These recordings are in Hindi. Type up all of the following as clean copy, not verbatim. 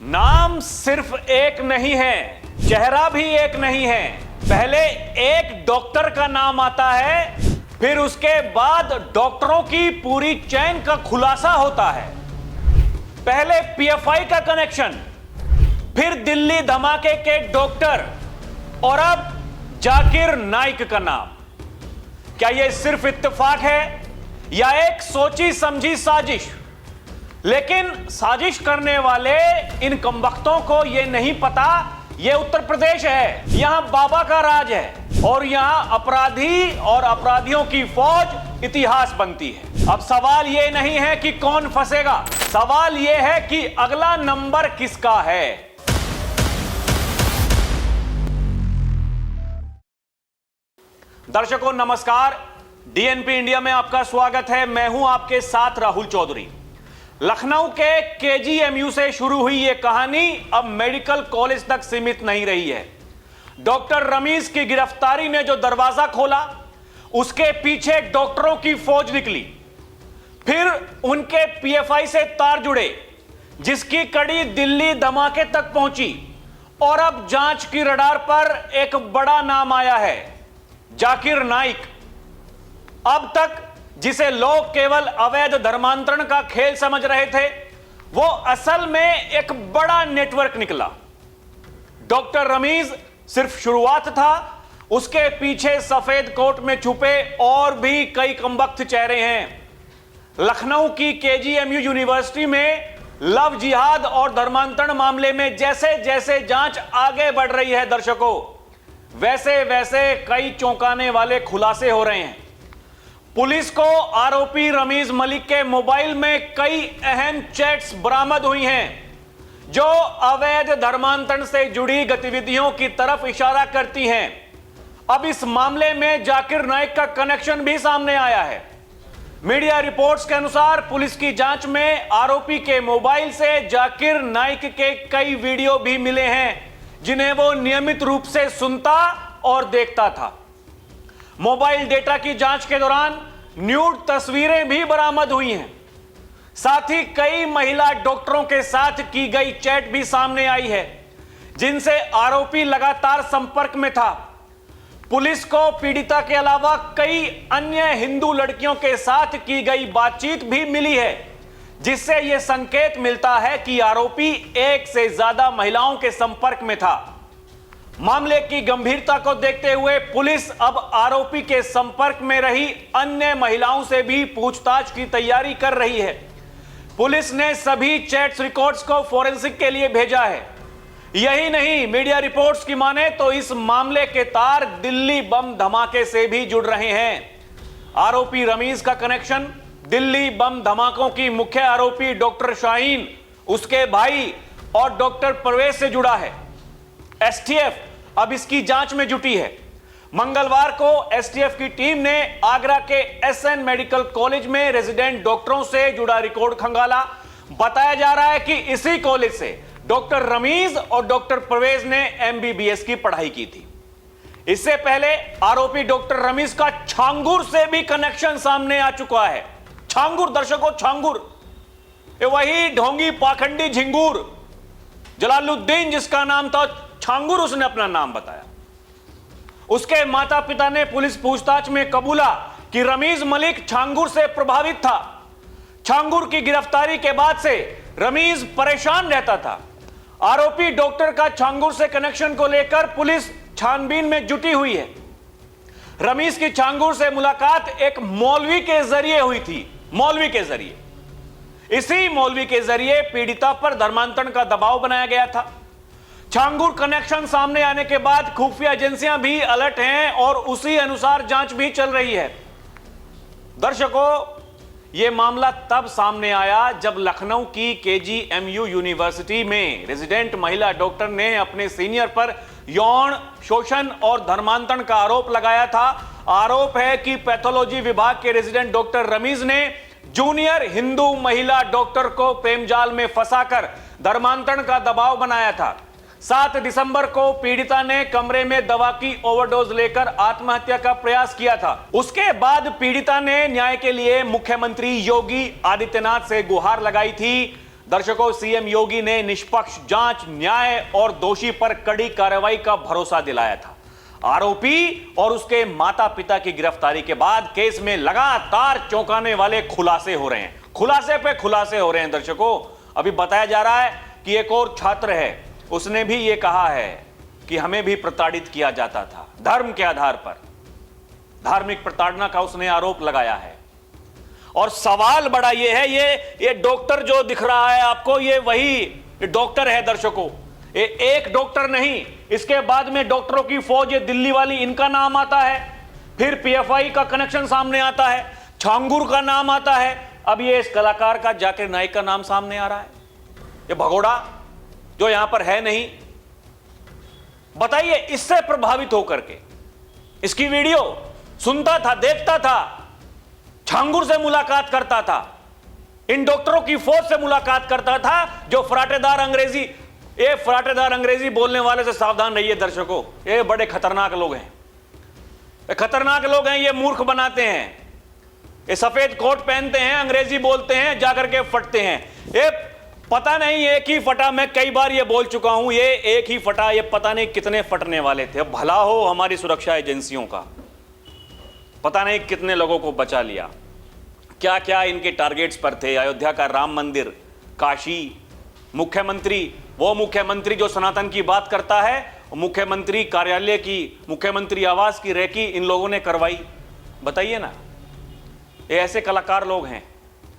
नाम सिर्फ एक नहीं है, चेहरा भी एक नहीं है। पहले एक डॉक्टर का नाम आता है, फिर उसके बाद डॉक्टरों की पूरी चेन का खुलासा होता है। पहले पीएफआई का कनेक्शन, फिर दिल्ली धमाके के डॉक्टर और अब जाकिर नाइक का नाम। क्या यह सिर्फ इत्तेफाक है या एक सोची समझी साजिश? लेकिन साजिश करने वाले इन कमबख्तों को यह नहीं पता यह उत्तर प्रदेश है, यहां बाबा का राज है और यहां अपराधी और अपराधियों की फौज इतिहास बनती है। अब सवाल यह नहीं है कि कौन फंसेगा, सवाल यह है कि अगला नंबर किसका है। दर्शकों नमस्कार, डीएनपी इंडिया में आपका स्वागत है। मैं हूं आपके साथ राहुल चौधरी। लखनऊ के केजीएमयू से शुरू हुई यह कहानी अब मेडिकल कॉलेज तक सीमित नहीं रही है। डॉक्टर रमीज की गिरफ्तारी ने जो दरवाजा खोला, उसके पीछे डॉक्टरों की फौज निकली, फिर उनके पीएफआई से तार जुड़े, जिसकी कड़ी दिल्ली धमाके तक पहुंची और अब जांच की रडार पर एक बड़ा नाम आया है, जाकिर नाइक। अब तक जिसे लोग केवल अवैध धर्मांतरण का खेल समझ रहे थे, वो असल में एक बड़ा नेटवर्क निकला। डॉक्टर रमीज सिर्फ शुरुआत था, उसके पीछे सफेद कोट में छुपे और भी कई कमबख्त चेहरे हैं। लखनऊ की केजीएमयू यूनिवर्सिटी में लव जिहाद और धर्मांतरण मामले में जैसे जैसे जांच आगे बढ़ रही है दर्शकों, वैसे वैसे कई चौंकाने वाले खुलासे हो रहे हैं। पुलिस को आरोपी रमीज मलिक के मोबाइल में कई अहम चैट्स बरामद हुई हैं, जो अवैध धर्मांतरण से जुड़ी गतिविधियों की तरफ इशारा करती हैं। अब इस मामले में जाकिर नाइक का कनेक्शन भी सामने आया है। मीडिया रिपोर्ट्स के अनुसार पुलिस की जांच में आरोपी के मोबाइल से जाकिर नाइक के कई वीडियो भी मिले हैं, जिन्हें वो नियमित रूप से सुनता और देखता था। मोबाइल डेटा की जांच के दौरान न्यूड तस्वीरें भी बरामद हुई हैं। साथ ही कई महिला डॉक्टरों के साथ की गई चैट भी सामने आई है, जिनसे आरोपी लगातार संपर्क में था। पुलिस को पीड़िता के अलावा कई अन्य हिंदू लड़कियों के साथ की गई बातचीत भी मिली है, जिससे यह संकेत मिलता है कि आरोपी एक से ज्यादा महिलाओं के संपर्क में था। मामले की गंभीरता को देखते हुए पुलिस अब आरोपी के संपर्क में रही अन्य महिलाओं से भी पूछताछ की तैयारी कर रही है। पुलिस ने सभी चैट्स रिकॉर्ड्स को फोरेंसिक के लिए भेजा है। यही नहीं, मीडिया रिपोर्ट्स की माने तो इस मामले के तार दिल्ली बम धमाके से भी जुड़ रहे हैं। आरोपी रमीज का कनेक्शन दिल्ली बम धमाकों की मुख्य आरोपी डॉक्टर शाहीन, उसके भाई और डॉक्टर परवेज से जुड़ा है। एसटीएफ अब इसकी जांच में जुटी है। मंगलवार को एसटीएफ की टीम ने आगरा के एसएन मेडिकल कॉलेज में रेजिडेंट डॉक्टरों से जुड़ा रिकॉर्ड खंगाला। बताया जा रहा है कि इसी कॉलेज से डॉक्टर रमीज और डॉक्टर परवेज ने एमबीबीएस की पढ़ाई की थी। इससे पहले आरोपी डॉक्टर रमीज का छांगुर से भी कनेक्शन सामने आ चुका है। छांगुर दर्शकों, छांगुर वही ढोंगी पाखंडी झिंगूर जलालुद्दीन जिसका नाम था छांगुर, उसने अपना नाम बताया। उसके माता पिता ने पुलिस पूछताछ में कबूला कि रमीज मलिक छांगुर से प्रभावित था। छांगुर की गिरफ्तारी के बाद से रमीज परेशान रहता था। आरोपी डॉक्टर का छांगुर से कनेक्शन को लेकर पुलिस छानबीन में जुटी हुई है। रमीज की छांगुर से मुलाकात एक मौलवी के जरिए हुई थी, मौलवी के जरिए। इसी मौलवी के जरिए पीड़िता पर धर्मांतरण का दबाव बनाया गया था। छांगुर कनेक्शन सामने आने के बाद खुफिया एजेंसियां भी अलर्ट हैं और उसी अनुसार जांच भी चल रही है। दर्शकों, यह मामला तब सामने आया जब लखनऊ की केजीएमयू यूनिवर्सिटी में रेजिडेंट महिला डॉक्टर ने अपने सीनियर पर यौन शोषण और धर्मांतरण का आरोप लगाया था। आरोप है कि पैथोलॉजी विभाग के रेजिडेंट डॉक्टर रमीज ने जूनियर हिंदू महिला डॉक्टर को प्रेमजाल में फंसाकर धर्मांतरण का दबाव बनाया था। 7 दिसंबर को पीड़िता ने कमरे में दवा की ओवरडोज लेकर आत्महत्या का प्रयास किया था। उसके बाद पीड़िता ने न्याय के लिए मुख्यमंत्री योगी आदित्यनाथ से गुहार लगाई थी। दर्शकों, सीएम योगी ने निष्पक्ष जांच, न्याय और दोषी पर कड़ी कार्रवाई का भरोसा दिलाया था। आरोपी और उसके माता पिता की गिरफ्तारी के बाद केस में लगातार चौंकाने वाले खुलासे हो रहे हैं, खुलासे पे खुलासे हो रहे हैं। दर्शकों, अभी बताया जा रहा है कि एक और छात्र है, उसने भी यह कहा है कि हमें भी प्रताड़ित किया जाता था धर्म के आधार पर। धार्मिक प्रताड़ना का उसने आरोप लगाया है। और सवाल बड़ा यह है, ये डॉक्टर जो दिख रहा है आपको, ये वही डॉक्टर है। दर्शकों, ये एक डॉक्टर नहीं, इसके बाद में डॉक्टरों की फौज, ये दिल्ली वाली, इनका नाम आता है, फिर पीएफआई का कनेक्शन सामने आता है, छांगुर का नाम आता है, अब ये इस कलाकार का, जाकिर नाइक का नाम सामने आ रहा है। ये भगोड़ा जो यहां पर है नहीं, बताइए, इससे प्रभावित होकर के इसकी वीडियो सुनता था, देखता था, छांगुर से मुलाकात करता था, इन डॉक्टरों की फौज से मुलाकात करता था जो फराटेदार अंग्रेजी, ये फराटेदार अंग्रेजी बोलने वाले से सावधान रहिए दर्शकों, ये बड़े खतरनाक लोग हैं, ये खतरनाक लोग हैं, ये मूर्ख बनाते हैं, ये सफेद कोट पहनते हैं, अंग्रेजी बोलते हैं, जाकर के फटते हैं। ये पता नहीं, एक ही फटा, मैं कई बार ये बोल चुका हूं, ये एक ही फटा, ये पता नहीं कितने फटने वाले थे। भला हो हमारी सुरक्षा एजेंसियों का, पता नहीं कितने लोगों को बचा लिया। क्या क्या इनके टारगेट्स पर थे, अयोध्या का राम मंदिर, काशी, मुख्यमंत्री, वो मुख्यमंत्री जो सनातन की बात करता है, मुख्यमंत्री कार्यालय की, मुख्यमंत्री आवास की रेकी इन लोगों ने करवाई। बताइए ना, ये ऐसे कलाकार लोग हैं।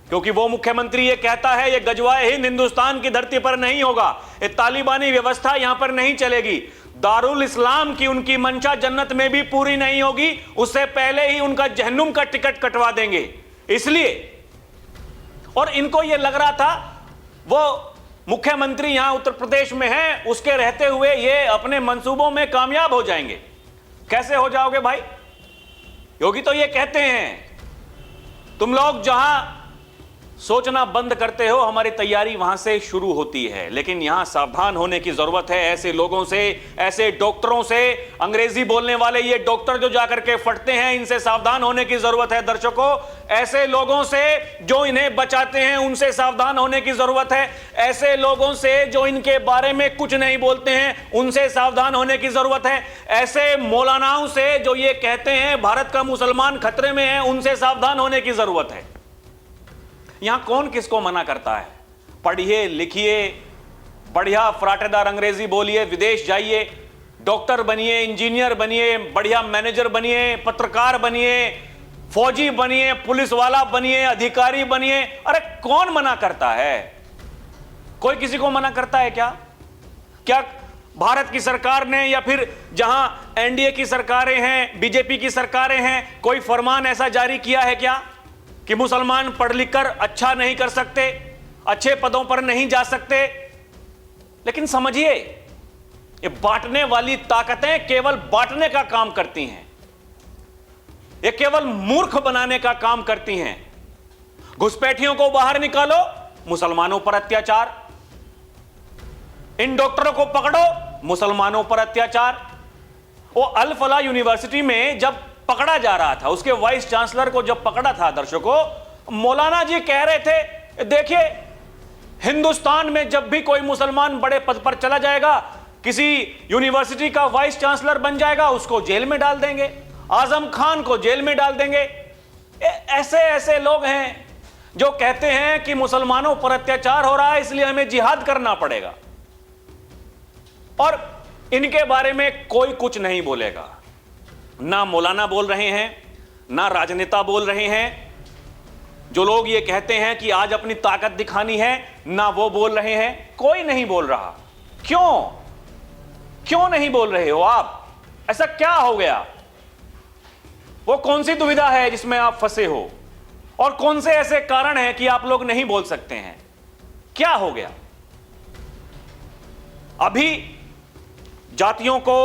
क्योंकि वो मुख्यमंत्री ये कहता है ये गजवाए हिंद हिंदुस्तान की धरती पर नहीं होगा, ये तालिबानी व्यवस्था यहां पर नहीं चलेगी, दारुल इस्लाम की उनकी मंशा जन्नत में भी पूरी नहीं होगी, उससे पहले ही उनका जहन्नुम का टिकट कटवा देंगे। इसलिए, और इनको ये लग रहा था वो मुख्यमंत्री यहां उत्तर प्रदेश में है, उसके रहते हुए ये अपने मंसूबों में कामयाब हो जाएंगे। कैसे हो जाओगे भाई? योगी तो ये कहते हैं तुम लोग जहां सोचना बंद करते हो, हमारी तैयारी वहां से शुरू होती है। लेकिन यहां सावधान होने की जरूरत है, ऐसे लोगों से, ऐसे डॉक्टरों से, अंग्रेजी बोलने वाले ये डॉक्टर जो जाकर के फटते हैं, इनसे सावधान होने की जरूरत है। दर्शकों, ऐसे लोगों से जो इन्हें बचाते हैं, उनसे सावधान होने की जरूरत है। ऐसे लोगों से जो इनके बारे में कुछ नहीं बोलते हैं, उनसे सावधान होने की जरूरत है। ऐसे मौलानाओं से जो ये कहते हैं भारत का मुसलमान खतरे में है, उनसे सावधान होने की जरूरत है। यहां कौन किसको मना करता है? पढ़िए, लिखिए, बढ़िया फराटेदार अंग्रेजी बोलिए, विदेश जाइए, डॉक्टर बनिए, इंजीनियर बनिए, बढ़िया मैनेजर बनिए, पत्रकार बनिए, फौजी बनिए, पुलिस वाला बनिए, अधिकारी बनिए। अरे कौन मना करता है? कोई किसी को मना करता है क्या? क्या भारत की सरकार ने या फिर जहां एनडीए की सरकारें हैं, बीजेपी की सरकारें हैं, कोई फरमान ऐसा जारी किया है क्या कि मुसलमान पढ़ लिख कर अच्छा नहीं कर सकते, अच्छे पदों पर नहीं जा सकते? लेकिन समझिए, ये बांटने वाली ताकतें केवल बांटने का काम करती हैं, ये केवल मूर्ख बनाने का काम करती हैं। घुसपैठियों को बाहर निकालो, मुसलमानों पर अत्याचार, इन डॉक्टरों को पकड़ो, मुसलमानों पर अत्याचार। वो अल फलाह यूनिवर्सिटी में जब पकड़ा जा रहा था, उसके वाइस चांसलर को जब पकड़ा था दर्शकों, मौलाना जी कह रहे थे देखिए, हिंदुस्तान में जब भी कोई मुसलमान बड़े पद पर चला जाएगा, किसी यूनिवर्सिटी का वाइस चांसलर बन जाएगा, उसको जेल में डाल देंगे, आजम खान को जेल में डाल देंगे। ऐसे ऐसे लोग हैं जो कहते हैं कि मुसलमानों पर अत्याचार हो रहा है, इसलिए हमें जिहाद करना पड़ेगा, और इनके बारे में कोई कुछ नहीं बोलेगा। ना मौलाना बोल रहे हैं, ना राजनेता बोल रहे हैं, जो लोग ये कहते हैं कि आज अपनी ताकत दिखानी है, ना वो बोल रहे हैं, कोई नहीं बोल रहा। क्यों नहीं बोल रहे हो आप? ऐसा क्या हो गया? वो कौन सी दुविधा है जिसमें आप फंसे हो, और कौन से ऐसे कारण हैं कि आप लोग नहीं बोल सकते हैं? क्या हो गया? अभी जातियों को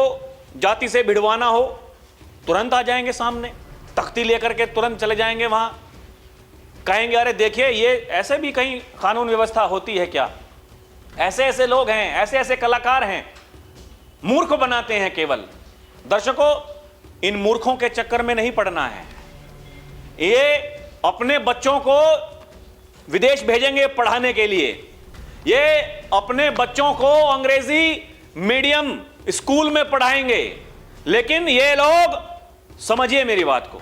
जाति से भिड़वाना हो, तुरंत आ जाएंगे सामने, तख्ती लेकर के तुरंत चले जाएंगे वहां, कहेंगे अरे देखिए ये ऐसे भी कहीं कानून व्यवस्था होती है क्या? ऐसे ऐसे लोग हैं, ऐसे ऐसे कलाकार हैं, मूर्ख बनाते हैं केवल। दर्शकों, इन मूर्खों के चक्कर में नहीं पड़ना है। ये अपने बच्चों को विदेश भेजेंगे पढ़ाने के लिए, ये अपने बच्चों को अंग्रेजी मीडियम स्कूल में पढ़ाएंगे, लेकिन ये लोग, समझिए मेरी बात को,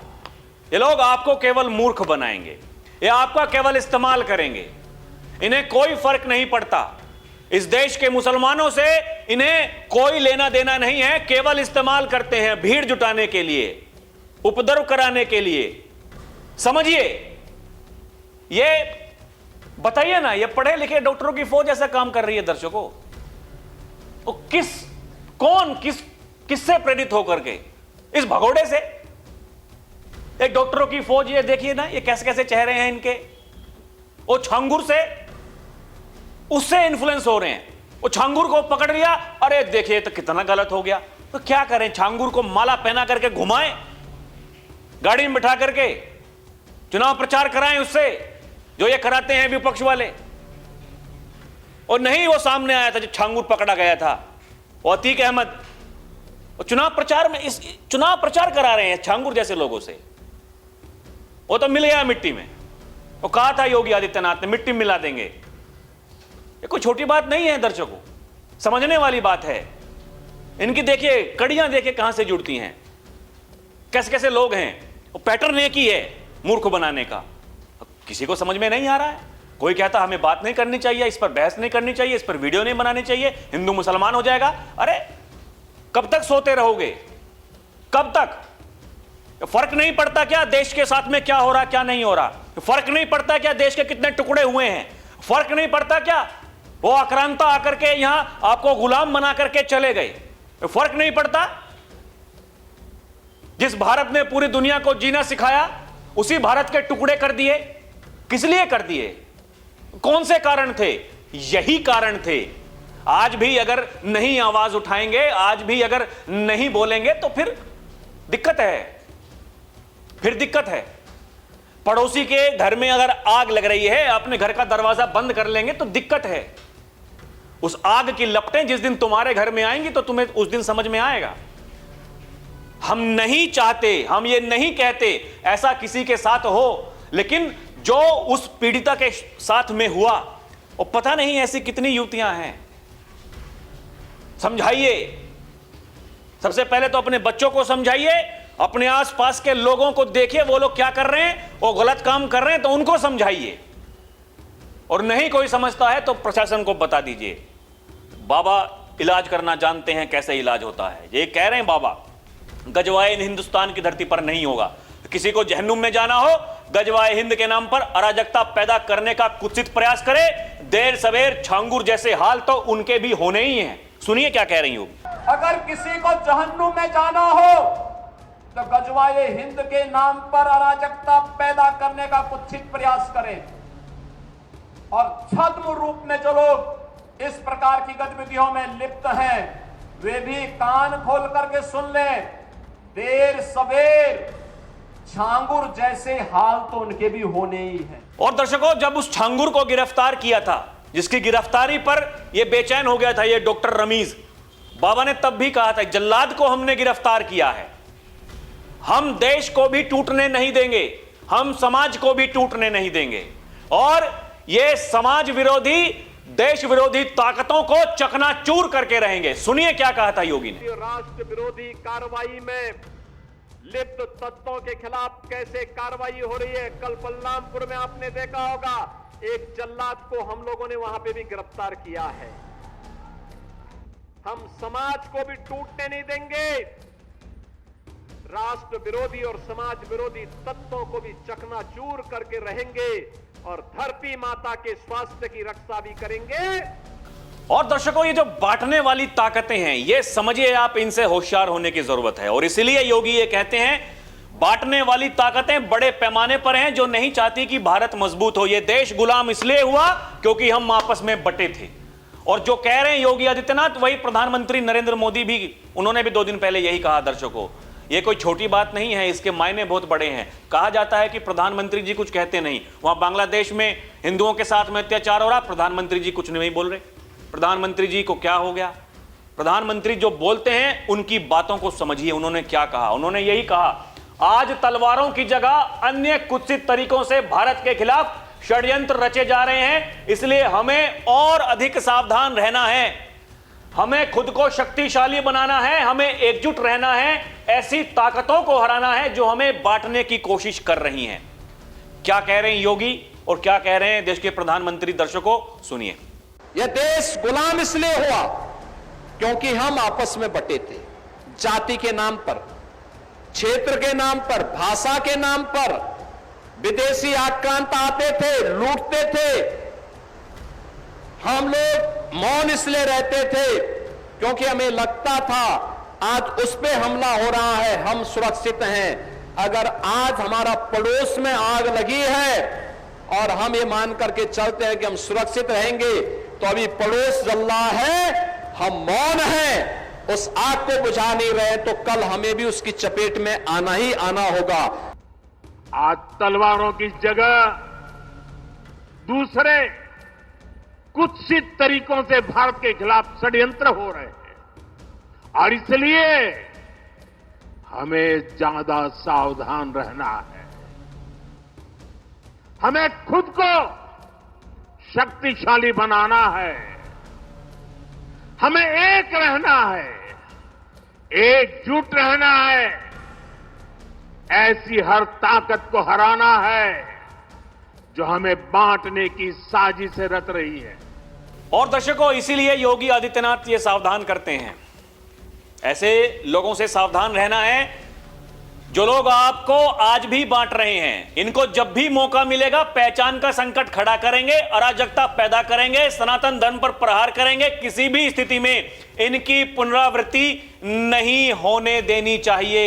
ये लोग आपको केवल मूर्ख बनाएंगे, ये आपका केवल इस्तेमाल करेंगे। इन्हें कोई फर्क नहीं पड़ता, इस देश के मुसलमानों से इन्हें कोई लेना देना नहीं है, केवल इस्तेमाल करते हैं भीड़ जुटाने के लिए, उपद्रव कराने के लिए। समझिए, ये बताइए ना, ये पढ़े लिखे डॉक्टरों की फौज ऐसा काम कर रही है दर्शकों, तो किससे प्रेरित होकर के? इस भगोड़े से। एक डॉक्टरों की फौज, ये देखिए ना, ये कैसे कैसे चेहरे हैं इनके, वो छांगुर से, उससे इन्फ्लुएंस हो रहे हैं। वो छांगुर को पकड़ लिया, अरे देखिए तो कितना गलत हो गया, तो क्या करें, छांगुर को माला पहना करके घुमाएं, गाड़ी में बिठा करके चुनाव प्रचार कराएं उससे, जो ये कराते हैं विपक्ष वाले। और नहीं, वो सामने आया था जो छांगुर पकड़ा गया था, वो अतीक अहमद, वो चुनाव प्रचार में चुनाव प्रचार करा रहे हैं छांगुर जैसे लोगों से। वो तो मिल गया मिट्टी में, वो कहा था योगी आदित्यनाथ ने मिट्टी मिला देंगे। ये कोई छोटी बात नहीं है दर्शकों, समझने वाली बात है। इनकी देखिए कड़ियां, देखिए कहां से जुड़ती हैं, कैसे कैसे लोग हैं। वो पैटर्न एक ही है मूर्ख बनाने का, किसी को समझ में नहीं आ रहा है। कोई कहता हमें बात नहीं करनी चाहिए, इस पर बहस नहीं करनी चाहिए, इस पर वीडियो नहीं बनानी चाहिए, हिंदू मुसलमान हो जाएगा। अरे कब तक सोते रहोगे, कब तक? फर्क नहीं पड़ता क्या देश के साथ में क्या हो रहा क्या नहीं हो रहा? फर्क नहीं पड़ता क्या देश के कितने टुकड़े हुए हैं? फर्क नहीं पड़ता क्या वो आक्रांता आकर के यहां आपको गुलाम बना करके चले गए? फर्क नहीं पड़ता? जिस भारत ने पूरी दुनिया को जीना सिखाया, उसी भारत के टुकड़े कर दिए। किस लिए कर दिए? कौन से कारण थे? यही कारण थे। आज भी अगर नहीं आवाज उठाएंगे, आज भी अगर नहीं बोलेंगे, तो फिर दिक्कत है, फिर दिक्कत है। पड़ोसी के घर में अगर आग लग रही है, अपने घर का दरवाजा बंद कर लेंगे तो दिक्कत है। उस आग की लपटें जिस दिन तुम्हारे घर में आएंगी तो तुम्हें उस दिन समझ में आएगा। हम नहीं चाहते, हम ये नहीं कहते ऐसा किसी के साथ हो, लेकिन जो उस पीड़िता के साथ में हुआ, वो पता नहीं ऐसी कितनी युवतियां हैं। समझाइए, सबसे पहले तो अपने बच्चों को समझाइए, अपने आसपास के लोगों को देखिए वो लोग क्या कर रहे हैं, वो गलत काम कर रहे हैं तो उनको समझाइए। और नहीं कोई समझता है तो प्रशासन को बता दीजिए। बाबा इलाज करना जानते हैं, कैसे इलाज होता है। ये कह रहे हैं बाबा, गजवाए हिंदुस्तान की धरती पर नहीं होगा। किसी को जहन्नुम में जाना हो, गजवाए हिंद के नाम पर अराजकता पैदा करने का कुत्सित प्रयास करे, देर सवेर छांगुर जैसे हाल तो उनके भी होने ही हैं। सुनिए क्या कह रही हूं। अगर किसी को जहन्नुम में जाना हो तो गजवाए हिंद के नाम पर अराजकता पैदा करने का कुत्सित प्रयास करें, और छद्म रूप में जो लोग इस प्रकार की गतिविधियों में लिप्त हैं, वे भी कान खोल करके सुन लें, देर सवेर छांगुर जैसे हाल तो उनके भी होने ही हैं। और दर्शकों, जब उस छांगुर को गिरफ्तार किया था, जिसकी गिरफ्तारी पर यह बेचैन हो गया था ये डॉक्टर रमीज, बाबा ने तब भी कहा था जल्लाद को हमने गिरफ्तार किया है, हम देश को भी टूटने नहीं देंगे, हम समाज को भी टूटने नहीं देंगे, और ये समाज विरोधी, देश विरोधी ताकतों को चकनाचूर करके रहेंगे। सुनिए क्या कहा था योगी ने। राष्ट्र विरोधी कार्रवाई में लिप्त तत्वों के खिलाफ कैसे कार्रवाई हो रही है। कल बलरामपुर में आपने देखा होगा, एक जल्लाद को हम लोगों ने वहां पे भी गिरफ्तार किया है। हम समाज को भी टूटने नहीं देंगे, राष्ट्र विरोधी और समाज विरोधी तत्वों को भी चकनाचूर करके रहेंगे, और धरती माता के स्वास्थ्य की रक्षा भी करेंगे। और दर्शकों, ये जो बांटने वाली ताकतें हैं, ये समझिए आप, इनसे होशियार होने की जरूरत है। और इसीलिए योगी ये कहते हैं बांटने वाली ताकतें बड़े पैमाने पर हैं, जो नहीं चाहती कि भारत मजबूत हो। ये देश गुलाम इसलिए हुआ क्योंकि हम आपस में बटे थे। और जो कह रहे हैं योगी आदित्यनाथ, वही प्रधानमंत्री नरेंद्र मोदी भी, उन्होंने भी 2 दिन पहले यही कहा। दर्शकों, ये कोई छोटी बात नहीं है, इसके मायने बहुत बड़े हैं। कहा जाता है कि प्रधानमंत्री जी कुछ कहते नहीं, वहां बांग्लादेश में हिंदुओं के साथ में अत्याचार हो रहा, प्रधानमंत्री जी कुछ नहीं बोल रहे। प्रधानमंत्री जी को क्या हो गया? प्रधानमंत्री जो बोलते हैं उनकी बातों को समझिए। उन्होंने क्या कहा? उन्होंने यही कहा, आज तलवारों की जगह अन्य कुत्सित तरीकों से भारत के खिलाफ षड्यंत्र रचे जा रहे हैं, इसलिए हमें और अधिक सावधान रहना है, हमें खुद को शक्तिशाली बनाना है, हमें एकजुट रहना है, ऐसी ताकतों को हराना है जो हमें बांटने की कोशिश कर रही हैं। क्या कह रहे हैं योगी और क्या कह रहे हैं देश के प्रधानमंत्री, दर्शकों सुनिए। यह देश गुलाम इसलिए हुआ क्योंकि हम आपस में बटे थे, जाति के नाम पर, क्षेत्र के नाम पर, भाषा के नाम पर। विदेशी आक्रांत आते थे, लूटते थे। हम लोग मौन इसलिए रहते थे क्योंकि हमें लगता था आज उस पे हमला हो रहा है, हम सुरक्षित हैं। अगर आज हमारा पड़ोस में आग लगी है और हम ये मान करके चलते हैं कि हम सुरक्षित रहेंगे, तो अभी पड़ोस जल रहा है, हम मौन हैं, उस आग को बुझा नहीं रहे, तो कल हमें भी उसकी चपेट में आना ही आना होगा। आज तलवारों की जगह दूसरे कुत्सित तरीकों से भारत के खिलाफ षड्यंत्र हो रहे हैं और इसलिए हमें ज्यादा सावधान रहना है। हमें खुद को शक्तिशाली बनाना है, हमें एक रहना है, एकजुट रहना है, ऐसी हर ताकत को हराना है जो हमें बांटने की साजिश रच रही है। और दर्शकों, इसीलिए योगी आदित्यनाथ ये सावधान करते हैं, ऐसे लोगों से सावधान रहना है जो लोग आपको आज भी बांट रहे हैं। इनको जब भी मौका मिलेगा पहचान का संकट खड़ा करेंगे, अराजकता पैदा करेंगे, सनातन धर्म पर प्रहार करेंगे। किसी भी स्थिति में इनकी पुनरावृत्ति नहीं होने देनी चाहिए।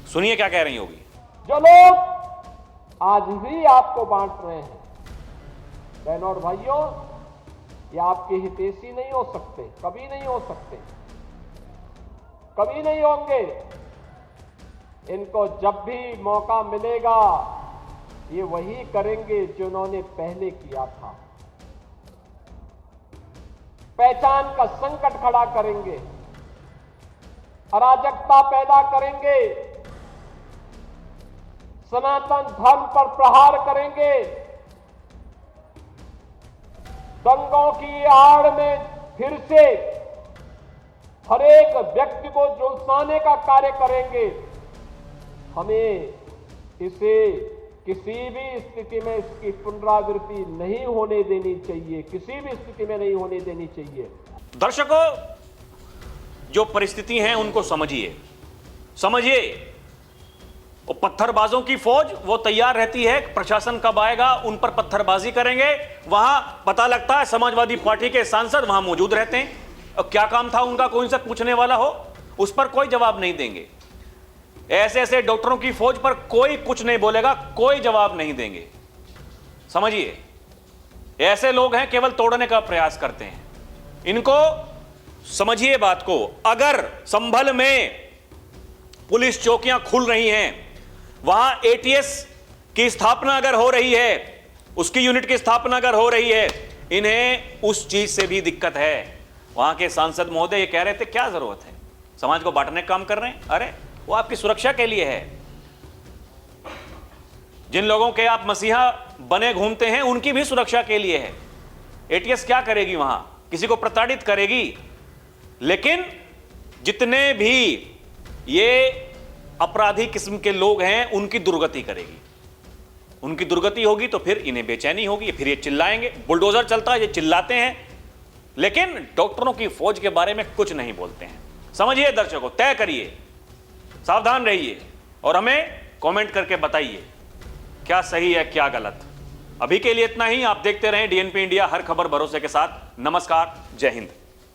सुनिए क्या कह रहे हैं योगी। जो लोग आज भी आपको बांट रहे हैं, बहनों और भाइयों, ये आपके हितैषी नहीं हो सकते, कभी नहीं हो सकते, कभी नहीं होंगे। इनको जब भी मौका मिलेगा ये वही करेंगे जो उन्होंने पहले किया था। पहचान का संकट खड़ा करेंगे, अराजकता पैदा करेंगे, सनातन धर्म पर प्रहार करेंगे, दंगों की आड़ में फिर से हर एक व्यक्ति को झुलसाने का कार्य करेंगे। हमें इसे किसी भी स्थिति में इसकी पुनरावृत्ति नहीं होने देनी चाहिए, किसी भी स्थिति में नहीं होने देनी चाहिए। दर्शकों, जो परिस्थिति हैं उनको समझिए, समझिए। वो पत्थरबाजों की फौज वो तैयार रहती है, प्रशासन कब आएगा उन पर पत्थरबाजी करेंगे। वहां पता लगता है समाजवादी पार्टी के सांसद वहां मौजूद रहते हैं, और क्या काम था उनका, कोई से पूछने वाला हो उस पर कोई जवाब नहीं देंगे। ऐसे ऐसे डॉक्टरों की फौज पर कोई कुछ नहीं बोलेगा, कोई जवाब नहीं देंगे। समझिए, ऐसे लोग हैं केवल तोड़ने का प्रयास करते हैं। इनको समझिए बात को। अगर संभल में पुलिस चौकियां खुल रही हैं, वहां एटीएस की स्थापना अगर हो रही है, उसकी यूनिट की स्थापना अगर हो रही है, इन्हें उस चीज से भी दिक्कत है। वहां के सांसद महोदय ये कह रहे थे क्या जरूरत है, समाज को बांटने का काम कर रहे हैं। अरे वो आपकी सुरक्षा के लिए है। जिन लोगों के आप मसीहा बने घूमते हैं उनकी भी सुरक्षा के लिए है। एटीएस क्या करेगी वहां, किसी को प्रताड़ित करेगी। लेकिन जितने भी ये अपराधी किस्म के लोग हैं उनकी दुर्गति करेगी। उनकी दुर्गति होगी तो फिर इन्हें बेचैनी होगी, फिर ये चिल्लाएंगे। बुलडोजर चलता है, ये चिल्लाते हैं, लेकिन डॉक्टरों की फौज के बारे में कुछ नहीं बोलते हैं। समझिए दर्शकों, तय करिए, सावधान रहिए और हमें कमेंट करके बताइए क्या सही है क्या गलत। अभी के लिए इतना ही। आप देखते रहें डीएनपी इंडिया, हर खबर भरोसे के साथ। नमस्कार, जय हिंद।